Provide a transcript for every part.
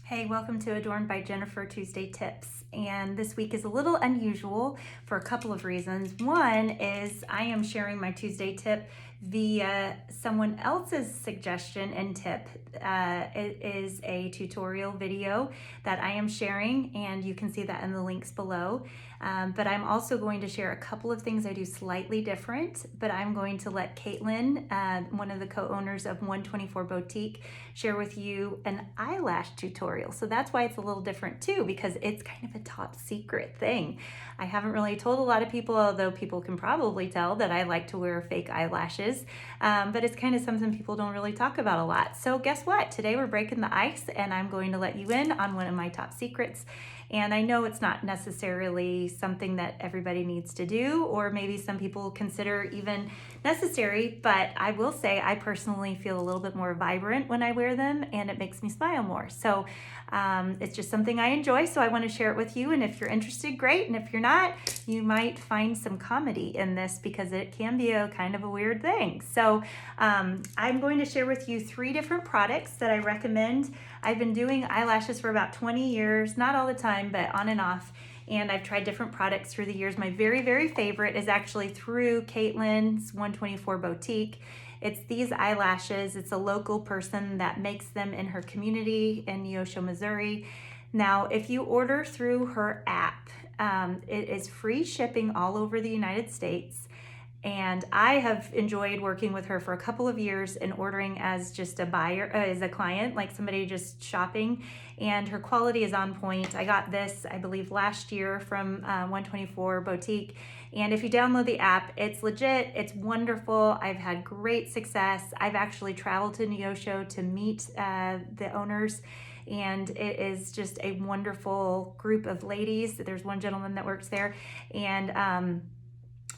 Hey, welcome to Adorned by Jennifer Tuesday Tips. And this week is a little unusual for a couple of reasons. One is I am sharing my Tuesday tip via someone else's suggestion and tip. It is a tutorial video that I am sharing, and you can see that in the links below. But I'm also going to share a couple of things I do slightly different, but I'm going to let Caitlin, one of the co-owners of 124 Boutique, share with you an eyelash tutorial. So that's why it's a little different too, because it's kind of a top secret thing. I haven't really told a lot of people, although people can probably tell that I like to wear fake eyelashes, but it's kind of something people don't really talk about a lot. So guess what? Today we're breaking the ice, and I'm going to let you in on one of my top secrets. And I know it's not necessarily something that everybody needs to do, or maybe some people consider even necessary, but I will say I personally feel a little bit more vibrant when I wear them, and it makes me smile more. So it's just something I enjoy, so I want to share it with you. And if you're interested, great. And if you're not, you might find some comedy in this, because it can be a kind of a weird thing. So I'm going to share with you 3 different products that I recommend. I've been doing eyelashes for about 20 years, not all the time, but on and off. And I've tried different products through the years. My very, very favorite is actually through Caitlin's 124 Boutique. It's these eyelashes. It's a local person that makes them in her community in Neosho, Missouri. Now, if you order through her app, it is free shipping all over the United States. And I have enjoyed working with her for a couple of years and ordering as just a buyer, as a client, like somebody just shopping. And her quality is on point. I got this, I believe, last year from 124 Boutique. And if you download the app, it's legit, it's wonderful. I've had great success. I've actually traveled to Neosho to meet the owners. And it is just a wonderful group of ladies. There's one gentleman that works there, and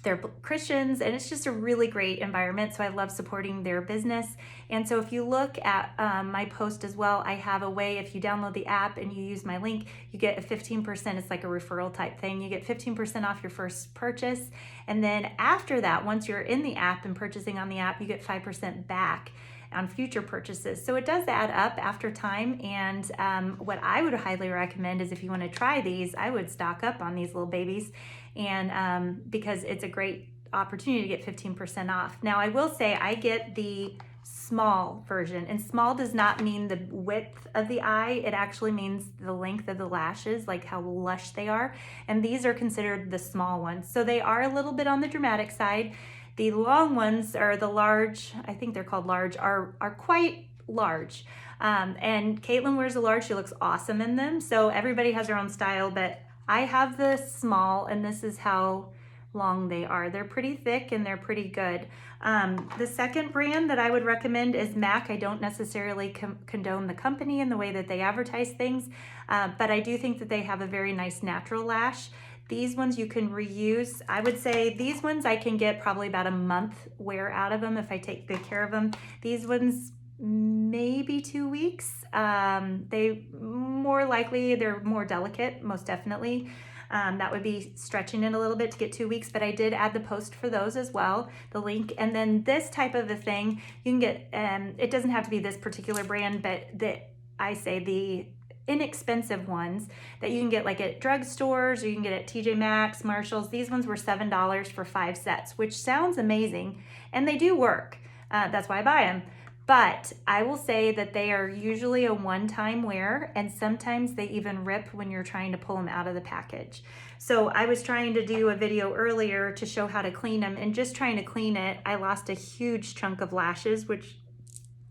they're Christians, and it's just a really great environment. So I love supporting their business. And so if you look at my post as well, I have a way, if you download the app and you use my link, you get a 15%, it's like a referral type thing. You get 15% off your first purchase. And then after that, once you're in the app and purchasing on the app, you get 5% back on future purchases. So it does add up after time. And what I would highly recommend is, if you want to try these, I would stock up on these little babies, and because it's a great opportunity to get 15% off. Now, I will say I get the small version, and small does not mean the width of the eye. It actually means the length of the lashes, like how lush they are. And these are considered the small ones. So they are a little bit on the dramatic side. The long ones, or the large, I think they're called large, are quite large. And Caitlin wears a large. She looks awesome in them. So everybody has their own style, but I have the small, and this is how long they are. They're pretty thick and they're pretty good. The second brand that I would recommend is MAC. I don't necessarily condone the company in the way that they advertise things, but I do think that they have a very nice natural lash. These ones you can reuse. I would say these ones I can get probably about a month wear out of them if I take good care of them. These ones, maybe 2 weeks. They more likely, they're more delicate, most definitely. That would be stretching it a little bit to get 2 weeks, but I did add the post for those as well, the link. And then this type of a thing you can get, it doesn't have to be this particular brand, but the inexpensive ones that you can get like at drugstores, or you can get at TJ Maxx, Marshalls. These ones were $7 for 5 sets, which sounds amazing, and they do work. That's why I buy them. But I will say that they are usually a one-time wear, and sometimes they even rip when you're trying to pull them out of the package. So I was trying to do a video earlier to show how to clean them, and just trying to clean it, I lost a huge chunk of lashes, which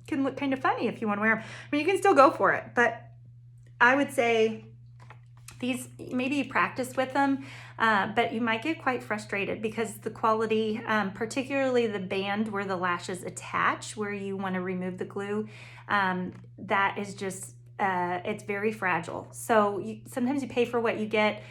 can look kind of funny if you want to wear them. I mean, you can still go for it, but I would say these, maybe you practice with them, but you might get quite frustrated because the quality, particularly the band where the lashes attach, where you want to remove the glue, that is just, it's very fragile. So sometimes you pay for what you get.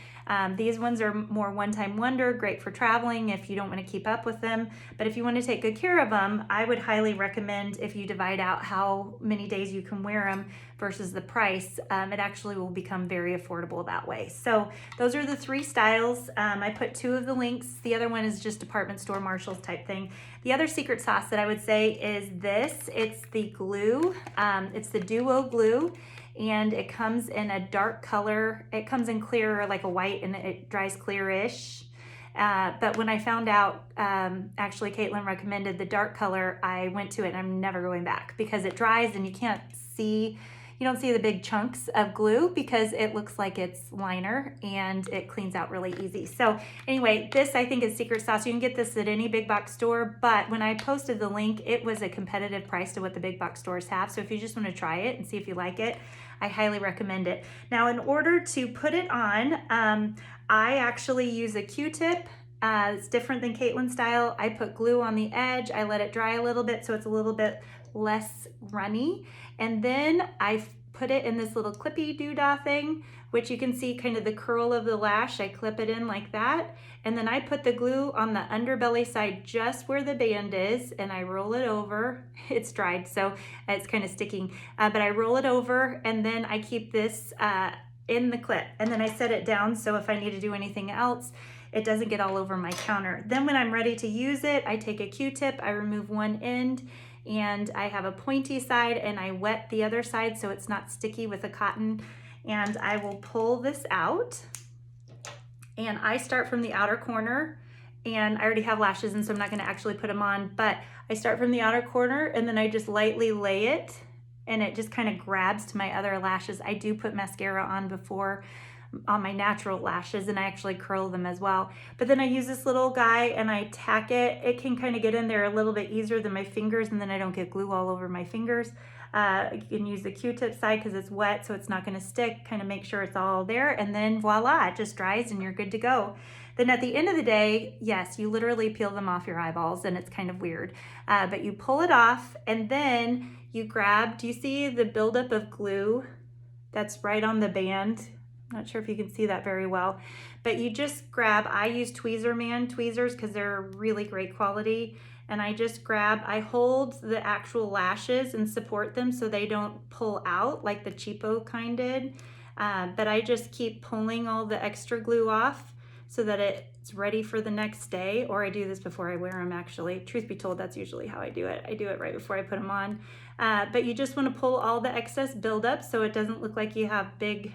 These ones are more one-time wonder, great for traveling if you don't want to keep up with them. But if you want to take good care of them, I would highly recommend, if you divide out how many days you can wear them versus the price, it actually will become very affordable that way. So those are the 3 styles. I put 2 of the links. The other one is just department store, Marshalls type thing. The other secret sauce that I would say is this. It's the glue. It's the Duo glue. and it comes in a dark color. It comes in clear, like a white, and it dries clearish. But when I found out, actually Caitlin recommended the dark color, I went to it and I'm never going back, because it dries and you don't see the big chunks of glue because it looks like it's liner, and it cleans out really easy. So anyway, this I think is secret sauce. You can get this at any big box store, but when I posted the link, it was a competitive price to what the big box stores have. So if you just want to try it and see if you like it, I highly recommend it. Now, in order to put it on, I actually use a Q-tip. It's different than Caitlin's style. I put glue on the edge. I let it dry a little bit so it's a little bit less runny. And then I put it in this little clippy doodah thing, which you can see kind of the curl of the lash. I clip it in like that. And then I put the glue on the underbelly side just where the band is, and I roll it over. It's dried, so it's kind of sticking, but I roll it over, and then I keep this in the clip. And then I set it down so if I need to do anything else, it doesn't get all over my counter. Then when I'm ready to use it, I take a Q-tip, I remove one end, and I have a pointy side, and I wet the other side so it's not sticky with the cotton, and I will pull this out. And I start from the outer corner, and I already have lashes, and so I'm not gonna actually put them on, but I start from the outer corner, and then I just lightly lay it, and it just kind of grabs to my other lashes. I do put mascara on before on my natural lashes, and I actually curl them as well. But then I use this little guy and I tack it. It can kind of get in there a little bit easier than my fingers, and then I don't get glue all over my fingers. You can use the Q-tip side because it's wet, so it's not going to stick. Kind of make sure it's all there, and then voila, it just dries and you're good to go. Then at the end of the day, yes, you literally peel them off your eyeballs, and it's kind of weird, but you pull it off, and then you grab, do you see the buildup of glue that's right on the band? Not sure if you can see that very well, but you just grab, I use tweezers because they're really great quality, and I just grab, I hold the actual lashes and support them so they don't pull out like the cheapo kind did, but I just keep pulling all the extra glue off so that it's ready for the next day, or I do this before I wear them actually. Truth be told, that's usually how I do it. I do it right before I put them on, but you just want to pull all the excess buildup so it doesn't look like you have big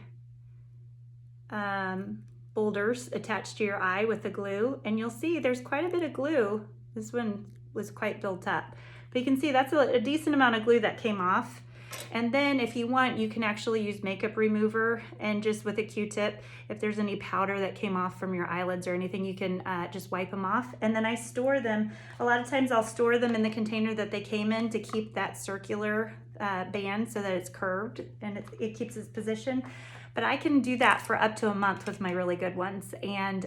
boulders attached to your eye with the glue, and you'll see there's quite a bit of glue. This one was quite built up, but you can see that's a decent amount of glue that came off. And then if you want, you can actually use makeup remover, and just with a Q-tip, if there's any powder that came off from your eyelids or anything, you can just wipe them off. And then I store them. A lot of times I'll store them in the container that they came in to keep that circular band so that it's curved and it keeps its position. But I can do that for up to a month with my really good ones, and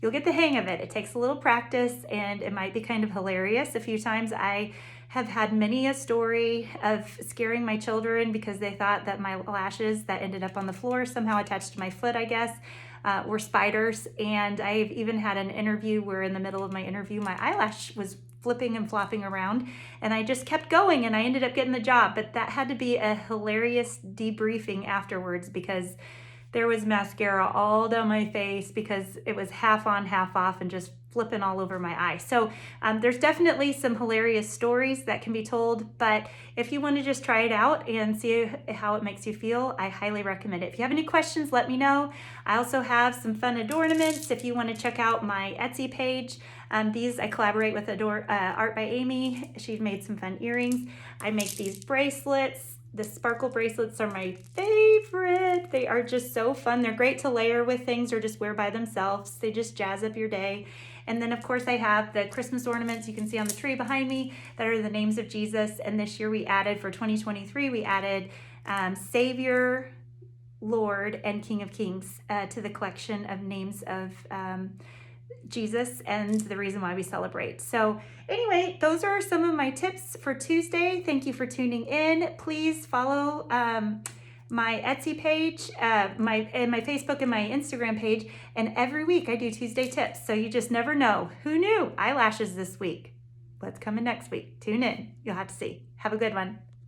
you'll get the hang of it. It takes a little practice, and it might be kind of hilarious. A few times I have had many a story of scaring my children because they thought that my lashes that ended up on the floor, somehow attached to my foot, I guess, were spiders. And I've even had an interview where in the middle of my interview, my eyelash was flipping and flopping around, and I just kept going, and I ended up getting the job. But that had to be a hilarious debriefing afterwards, because there was mascara all down my face because it was half on, half off, and just flipping all over my eye. So there's definitely some hilarious stories that can be told, but if you want to just try it out and see how it makes you feel, I highly recommend it. If you have any questions, let me know. I also have some fun adornments if you want to check out my Etsy page. These I collaborate with Art by Amy. She's made some fun earrings. I make these bracelets. The sparkle bracelets are my favorite. They are just so fun. They're great to layer with things or just wear by themselves. They just jazz up your day. And then of course I have the Christmas ornaments you can see on the tree behind me that are the names of Jesus. And this year we added, for 2023, we added Savior, Lord, and King of Kings to the collection of names of Jesus and the reason why we celebrate. So anyway, those are some of my tips for Tuesday. Thank you for tuning in. Please follow my Etsy page, my Facebook and my Instagram page. And every week I do Tuesday tips. So you just never know. Who knew? Eyelashes this week. What's coming next week? Tune in. You'll have to see. Have a good one.